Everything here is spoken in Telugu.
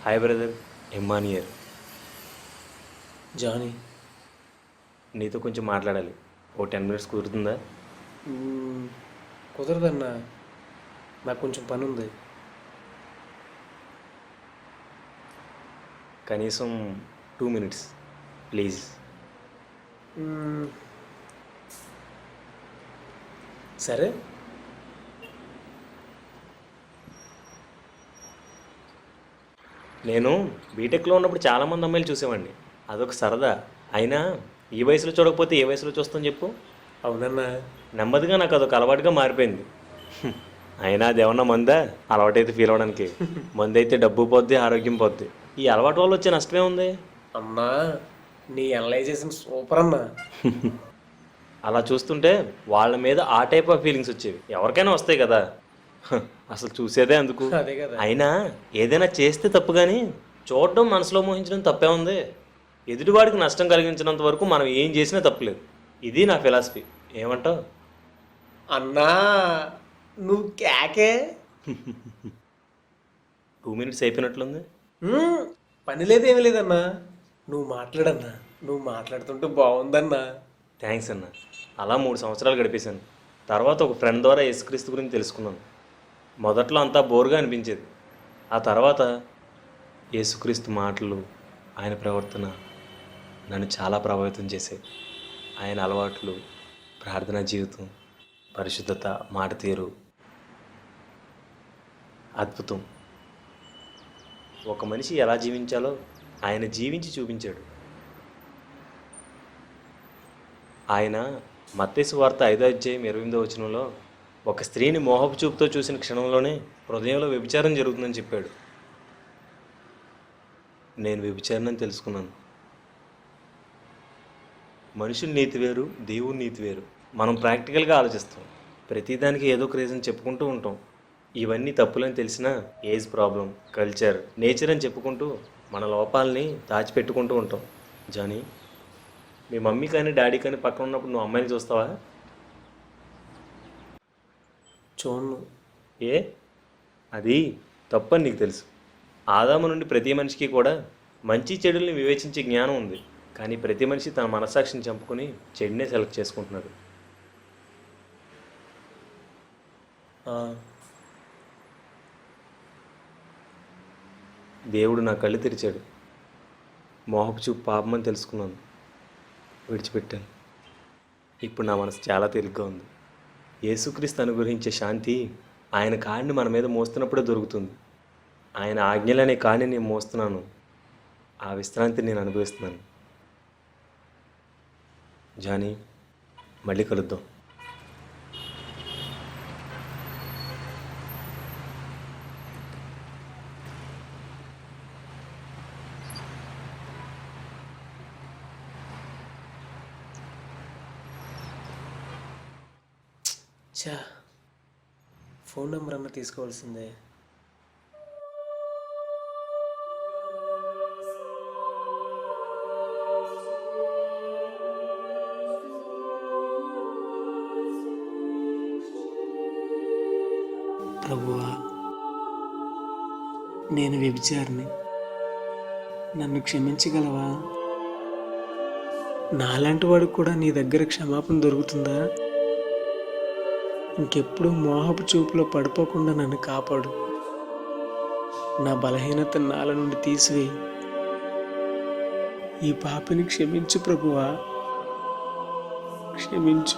Hi brother, ఎమ్మానియర్. జానీ. నీతో కొంచెం మాట్లాడాలి. ఓ 10 మినిట్స్ కుదురుతుందా? కుదరదన్నా, నాకు కొంచెం పని ఉంది. కనీసం 2 మినిట్స్ ప్లీజ్. సరే. నేను బీటెక్లో ఉన్నప్పుడు చాలామంది అమ్మాయిలు చూసేవాడిని. అదొక సరదా. అయినా ఈ వయసులో చూడకపోతే ఏ వయసులో చూస్తాను చెప్పు? అవునన్నా. నెమ్మదిగా నాకు అదొక అలవాటుగా మారిపోయింది. అయినా అది ఏమన్నా మందా అలవాటైతే ఫీల్ అవ్వడానికి? మందు అయితే డబ్బు పోద్ది, ఆరోగ్యం పోద్ది. ఈ అలవాటు వల్ల వచ్చే నష్టమే ఉంది. అన్నా, నీ అనలైజేషన్ సూపర్ అన్నా. అలా చూస్తుంటే వాళ్ళ మీద ఆ టైప్ ఆఫ్ ఫీలింగ్స్ వచ్చేవి. ఎవరికైనా వస్తాయి కదా. అసలు చూసేదే అందుకు. అదే కదా. అయినా ఏదైనా చేస్తే తప్పు కానీ చూడడం, మనసులో మోహించడం తప్పే ఉంది. ఎదుటివాడికి నష్టం కలిగించినంత వరకు మనం ఏం చేసినా తప్పులేదు. ఇది నా ఫిలాసఫీ. ఏమంటావు? అన్నా, నువ్వు కేకే. 2 మినిట్స్ అయిపోయినట్లుంది. పని లేదేమీ లేదన్నా. నువ్వు మాట్లాడన్నా. నువ్వు మాట్లాడుతుంటే బాగుందన్నా. థ్యాంక్స్ అన్న. అలా 3 సంవత్సరాలు గడిపేశాను. తర్వాత ఒక ఫ్రెండ్ ద్వారా యేసుక్రీస్తు గురించి తెలుసుకున్నాను. మొదట్లో అంతా బోరుగా అనిపించేది. ఆ తర్వాత యేసుక్రీస్తు మాటలు, ఆయన ప్రవర్తన నన్ను చాలా ప్రభావితం చేశాయి. ఆయన అలవాట్లు, ప్రార్థనా జీవితం, పరిశుద్ధత, మాట తీరు అద్భుతం. ఒక మనిషి ఎలా జీవించాలో ఆయన జీవించి చూపించాడు. ఆయన మత్తయి సువార్త 5:28 ఒక స్త్రీని మోహపు చూపుతో చూసిన క్షణంలోనే హృదయంలో వ్యభిచారం జరుగుతుందని చెప్పాడు. నేను వ్యభిచారణని తెలుసుకున్నాను. మనుషుల నీతి వేరు, దేవుని నీతి వేరు. మనం ప్రాక్టికల్గా ఆలోచిస్తాం. ప్రతిదానికి ఏదో ఒక రీజన్ చెప్పుకుంటూ ఉంటాం. ఇవన్నీ తప్పులని తెలిసినా ఏజ్ ప్రాబ్లం, కల్చర్, నేచర్ అని చెప్పుకుంటూ మన లోపాలని దాచిపెట్టుకుంటూ ఉంటాం. జానీ, మీ మమ్మీ కానీ డాడీ కానీ పక్కన ఉన్నప్పుడు నువ్వు అమ్మాయిని చూస్తావా? చూడను. ఏ? అది తప్పని నీకు తెలుసు. ఆదాము నుండి ప్రతి మనిషికి కూడా మంచి చెడుల్ని వివేచించే జ్ఞానం ఉంది. కానీ ప్రతి మనిషి తన మనస్సాక్షిని చంపుకొని చెడునే సెలెక్ట్ చేసుకుంటున్నాడు. దేవుడు నా కళ్ళు తెరిచాడు. మోహపు చూపు పాపమని తెలుసుకున్నాను, విడిచిపెట్టాను. ఇప్పుడు నా మనసు చాలా తేలిగ్గా ఉంది. యేసుక్రీస్తు అనుగ్రహించే శాంతి ఆయన కాడిని మన మీద మోస్తున్నప్పుడే దొరుకుతుంది. ఆయన ఆజ్ఞలనే కాడిని నేను మోస్తున్నాను. ఆ విశ్రాంతిని నేను అనుభవిస్తున్నాను. జానీ, మళ్ళీ కలుద్దాం. చా, ఫోన్ నెంబర్ అన్న తీసుకోవాల్సిందే. ప్రభువా, నేను వ్యభిచారిని, నన్ను క్షమించగలవా? నాలాంటి వాడికి కూడా నీ దగ్గర క్షమాపణ దొరుకుతుందా? ఇంకెప్పుడు మోహపు చూపులో పడిపోకుండా నన్ను కాపాడు. నా బలహీనత నాల నుండి తీసివేయి. ఈ పాపిని క్షమించు ప్రభువా, క్షమించు.